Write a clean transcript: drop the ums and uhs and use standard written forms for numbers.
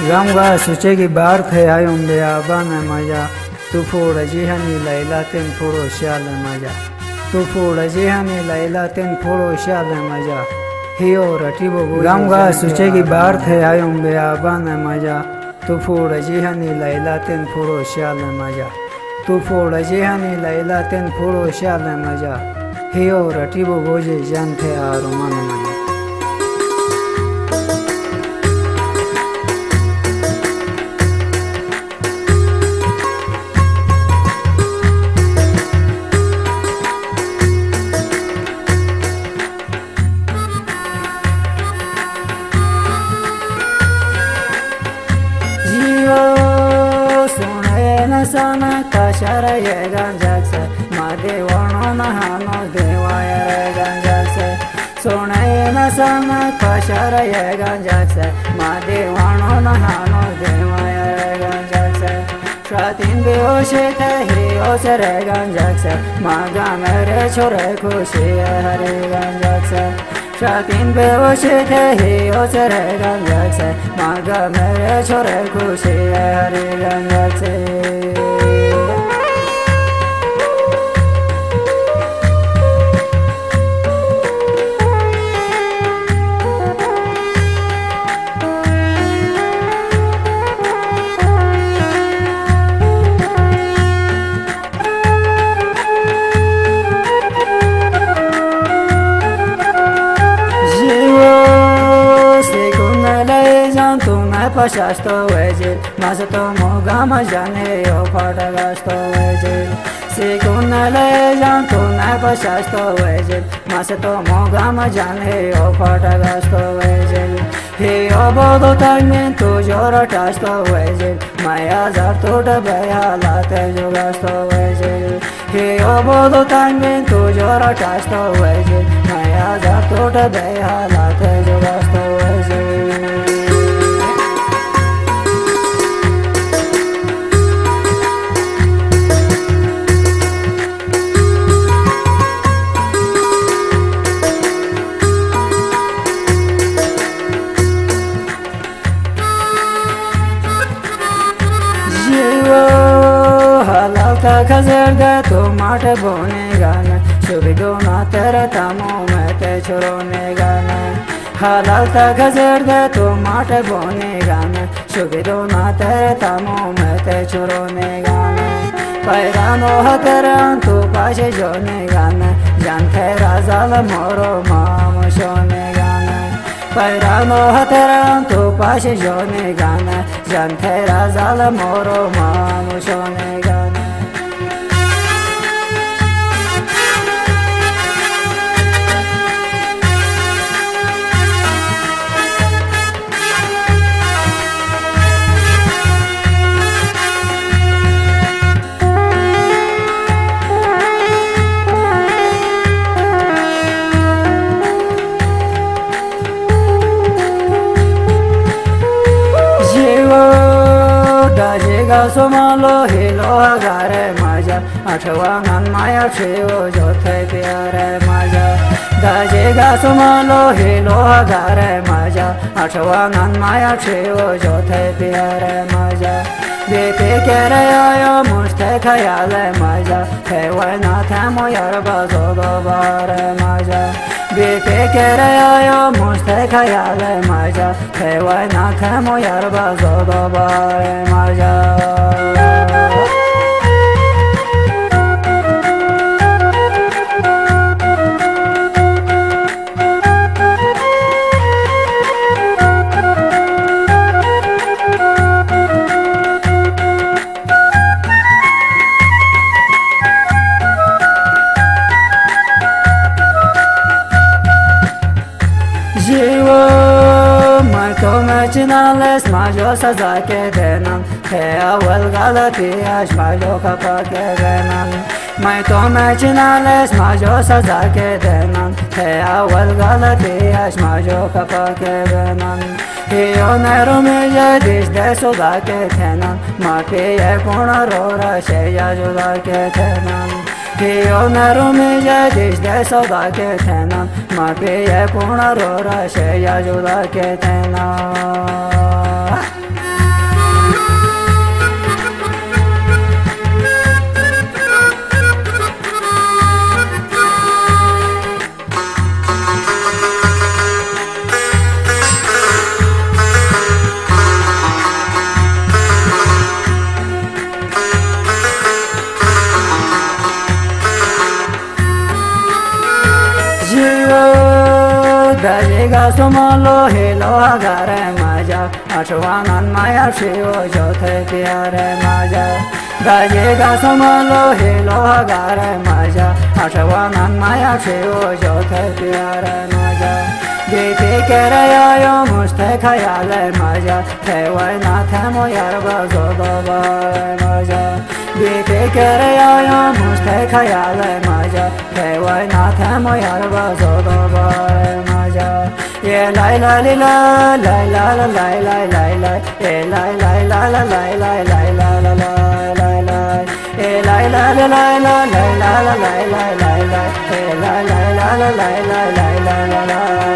Gamga suchegi barthe ayum be abana maja tu foda jihani laila ten foro shala maja tu foda jihani laila ten foro shala maja hiyo ratibo Gamga suchegi barthe ayum be abana maja tu foda jihani laila ten foro shala maja tu foda jihani laila ten foro shala maja hiyo ratibo goje jante arumana maja sana kashara yegan jakse made wano nahano devaya yegan jakse sonayena sana kashara yegan jakse made wano nahano devaya yegan jakse shatin beoshete hi osere yegan jakse maga mere chore khushi hare yegan jakse shatin beoshete hi osere yegan jakse maga mere chore khushi hare yegan jakse Pashasto vejil, masato mogama jane yo patagasto vejil. Sikuna lejan tu na pashasto vejil, masato mogama jane yo patagasto vejil. He obodo tagmen tu jora tasto vejil, maya zarto dabaya late jogasto vejil. He obodo tagmen tu jora tasto vejil, maya zarto dabaya late jogasto vejil. Kazerda tu mate bone gana subido na tera tamo mate chorone gana halalta kazerda tu mate bone gana subido na tera tamo mate chorone gana pairano hataran tu pashe jone gana jante razal moro mamo shone gana pairano hataran tu pashe jone gana jante razal moro mamo shone gana Somalo hilo agare maja Athawangan maya cheo jothe pyare maja Dajega somalo hilo agare maja Athawangan maya cheo jothe pyare maja Bepe kere ayo muste khayale maja Thewana thamo yarba zodo bare maja Bepe kere ayo muste khayale maja Thewana thamo yarba zodo bare maja Chinales majo saza ke denan Te awal galati ash majo kapa ke denan Mai to me chinales majo saza ke denan Te awal galati ash majo kapa ke denan Hiyo nero me jadish de soda ke denan Ma piye puna rora sheya juda ke denan Hiyo nero me jadish de soda ke denan Ma piye puna rora sheya juda ke denan गा सुमलो hello गारे माझ्या आठवणान माया शिव जोथे प्यारे माझ्या गाजे गा सुमलो hello गारे माझ्या आठवणान माया शिव जोथे प्यारे माझ्या बेपे केरायो मुस्ते खयाल माझ्या ठेवाय ना थेमो यार बजो माझ्या बेपे केरायो मुस्ते खयाल माझ्या ठेवाय ना थेमो यार बजो माझ्या ये लाई लाई ला लाई ला ला लाई लाई लाई लाई ये लाई लाई ला ला लाई लाई लाई ला ला लाई लाई ये लाई लाई ला लाई ला लाई ला ला लाई लाई लाई लाई ये लाई लाई ला ला लाई लाई लाई ला ला